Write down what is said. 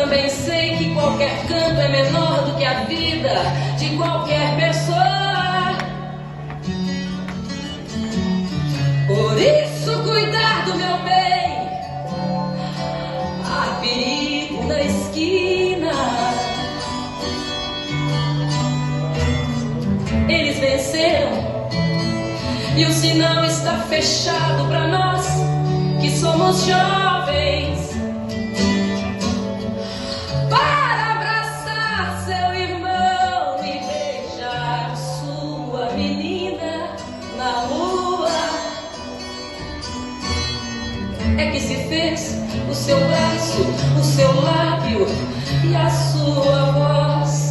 também sei que qualquer canto é menor do que a vida de qualquer pessoa. Por isso, cuidar do meu bem. Há perigo na esquina. Eles venceram e o sinal está fechado para nós que somos jovens. Para abraçar seu irmão e beijar sua menina na rua. É que se fez o seu braço, o seu lábio e a sua voz.